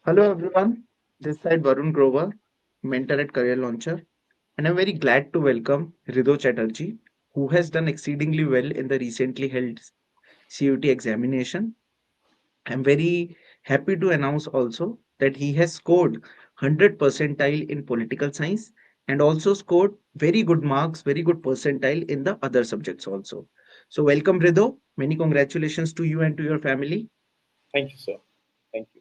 Hello everyone, this side Varun Grover, mentor at Career Launcher, and I'm very glad to welcome Riddho Chatterjee, who has done exceedingly well in the recently held CUT examination. I'm very happy to announce also that he has scored 100 percentile in political science and also scored very good marks, very good percentile in the other subjects also. So welcome Riddho, many congratulations to you and to your family. Thank you, sir. Thank you.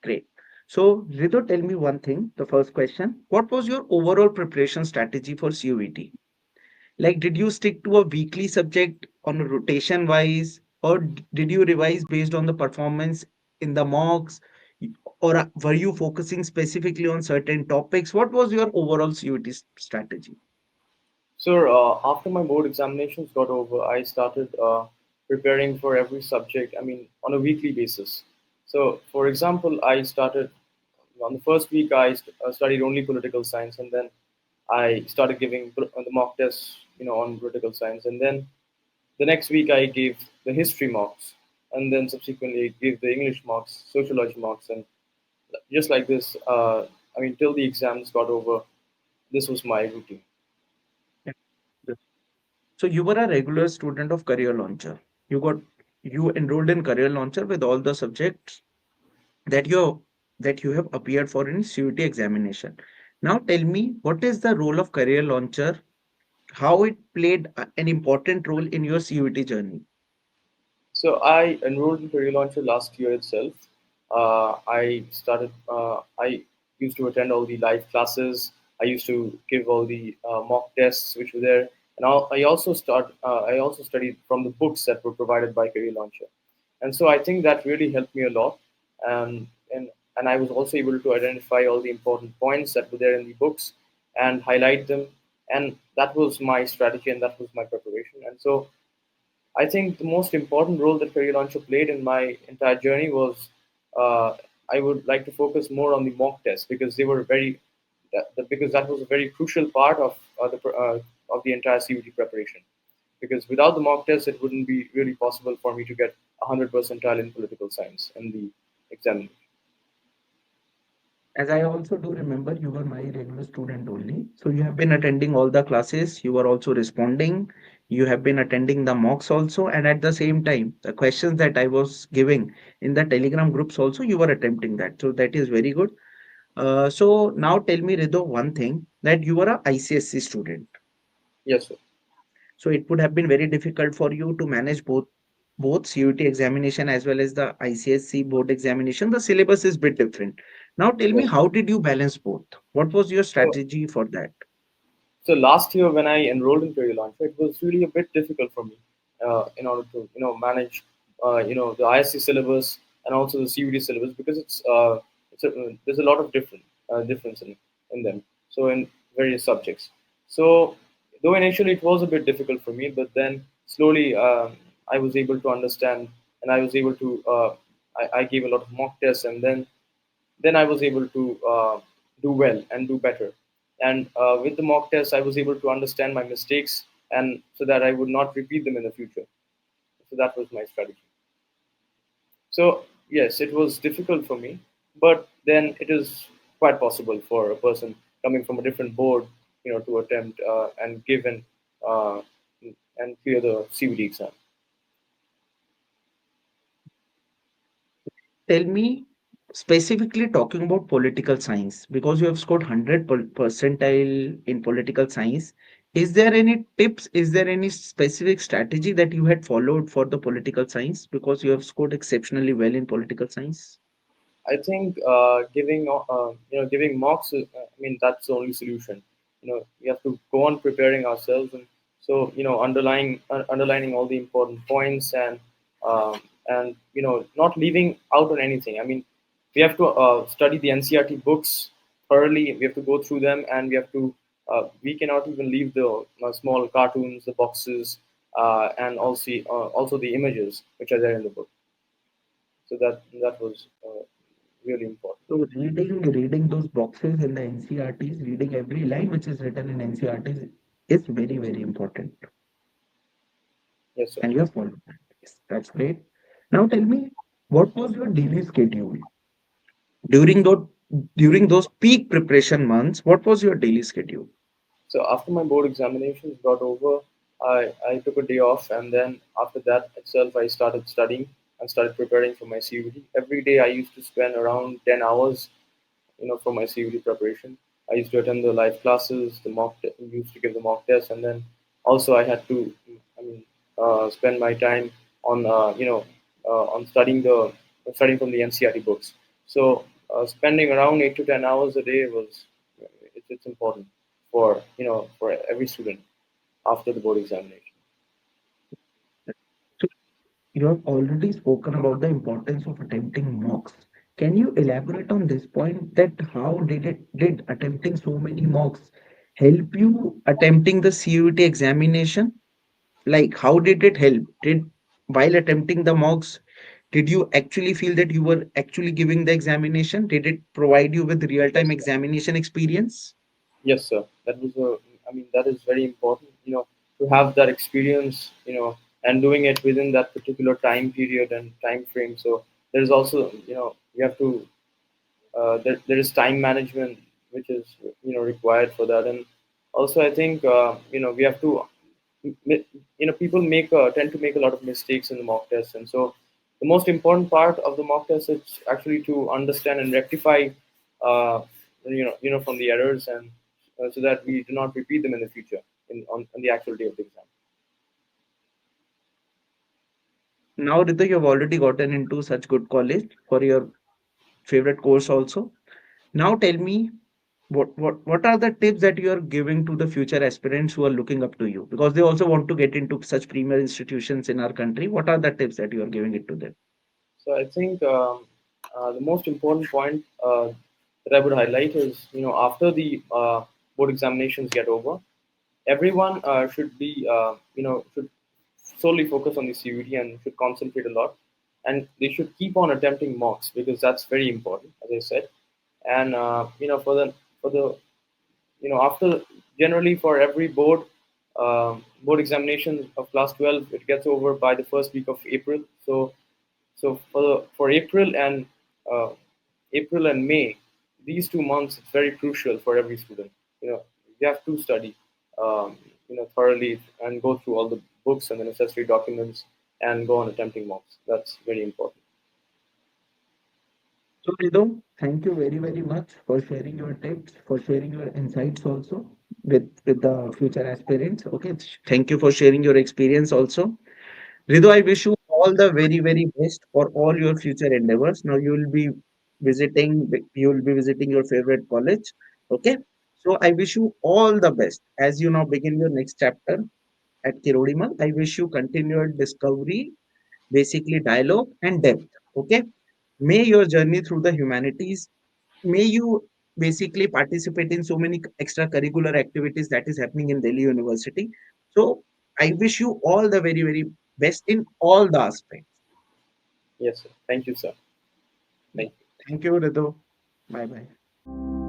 Great. So, Rido, tell me one thing. The first question: what was your overall preparation strategy for CUET? Like, did you stick to a weekly subject on a rotation wise, or did you revise based on the performance in the mocks, or were you focusing specifically on certain topics? What was your overall CUET strategy? Sir, after my board examinations got over, I started preparing for every subject, on a weekly basis. So, for example, I started on the first week, I studied only political science, and then I started giving the mock tests, on political science. And then the next week, I gave the history mocks, and then subsequently, I gave the English mocks, sociology mocks, and just like this, till the exams got over, this was my routine. Yeah. So you were a regular student of Career Launcher. You got you enrolled in Career Launcher with all the subjects that you have appeared for in CUT examination. Now tell me, what is the role of Career Launcher? How it played an important role in your CUT journey? So I enrolled in Career Launcher last year itself. I used to attend all the live classes. I used to give all the mock tests which were there, and I also studied from the books that were provided by Career Launcher, and so I think that really helped me a lot. Um, and and I was also able to identify all the important points that were there in the books and highlight them. And that was my strategy, and that was my preparation. And so I think the most important role that Career Launcher played in my entire journey was I would like to focus more on the mock tests because they were because that was a very crucial part of the entire CUT preparation. Because without the mock tests, it wouldn't be really possible for me to get 100 percentile in political science in the exam. As I also do remember, you were my regular student only. So you have been attending all the classes, you were also responding, you have been attending the mocks also, and at the same time, the questions that I was giving in the Telegram groups also, you were attempting that. So that is very good. So now tell me, Rido, one thing that you were a ICSC student. Yes, sir. So it would have been very difficult for you to manage both CUT examination as well as the ICSC board examination. The syllabus is bit different. Now tell me, Yes. how did you balance both? What was your So, strategy for that? so last year when I enrolled in Career Launcher, it was really a bit difficult for me in order to manage the ISC syllabus and also the CUD syllabus because there's a lot of difference in them. So in various subjects. So though initially it was a bit difficult for me, but then slowly I was able to understand and I was able to I gave a lot of mock tests and then I was able to do well and do better. And with the mock test, I was able to understand my mistakes and so that I would not repeat them in the future. So that was my strategy. So yes, it was difficult for me, but then it is quite possible for a person coming from a different board, to attempt and give uh, and clear the CVD exam. Tell me, specifically talking about political science, because you have scored 100 percentile in political science. Is there any tips? Is there any specific strategy that you had followed for the political science because you have scored exceptionally well in political science? I think giving mocks. That's the only solution. We have to go on preparing ourselves, and so underlining all the important points and not leaving out on anything. We have to study the NCRT books thoroughly. We have to go through them, and we cannot even leave the small cartoons, the boxes, and also the images which are there in the book. So that was really important. So reading those boxes in the NCRTs, reading every line which is written in NCRTs is very, very important. Yes, sir. And you have followed that. Yes, that's great. Now tell me, what was your daily schedule? During those peak preparation months, what was your daily schedule? So after my board examinations got over, I took a day off, and then after that itself, I started studying and started preparing for my CUT. Every day, I used to spend around 10 hours, for my CUT preparation. I used to attend the live classes, used to give the mock tests, and then also I had to, I mean, spend my time on, on studying from the NCRT books. So spending around 8 to 10 hours a day was it's important for every student after the board examination. So you have already spoken about the importance of attempting mocks. Can you elaborate on this point, that how did attempting so many mocks help you attempting the CUT examination? Like, how did it help? Did while attempting the mocks, did you actually feel that you were actually giving the examination? Did it provide you with real-time Yes, sir. examination experience? Yes, sir. That is very important, to have that experience, and doing it within that particular time period and time frame. So there's also, you have to, there is time management, which is, required for that. And also, I think, we have to, people tend to make a lot of mistakes in the mock test. And so the most important part of the mock test is actually to understand and rectify, uh, from the errors, and so that we do not repeat them in the future on the actual day of the exam. Now, Ritu, you've already gotten into such good college for your favorite course also. Now tell me, what are the tips that you are giving to the future aspirants who are looking up to you? Because they also want to get into such premier institutions in our country. What are the tips that you are giving it to them? So I think, the most important point, that I would highlight is, after the board examinations get over, everyone should solely focus on the CUT and should concentrate a lot, and they should keep on attempting mocks, because that's very important, as I said. And for the after, generally, for every board examination of class 12, it gets over by the first week of April. So for uh, April and May, these 2 months, it's very crucial for every student. You have to study, thoroughly, and go through all the books and the necessary documents, and go on attempting mocks. That's very important. So, Rido, thank you very, very much for sharing your tips, for sharing your insights also with the future aspirants. Okay, thank you for sharing your experience also. Rido, I wish you all the very, very best for all your future endeavors. Now you will be visiting your favorite college. Okay. So I wish you all the best as you now begin your next chapter at Kirori Mal. I wish you continued discovery, basically dialogue and depth. Okay. May your journey through the humanities, may you basically participate in so many extracurricular activities that is happening in Delhi University. So I wish you all the very, very best in all the aspects. Yes, sir. Thank you, sir. Yeah. Thank you. Thank you, Ritu. Bye bye.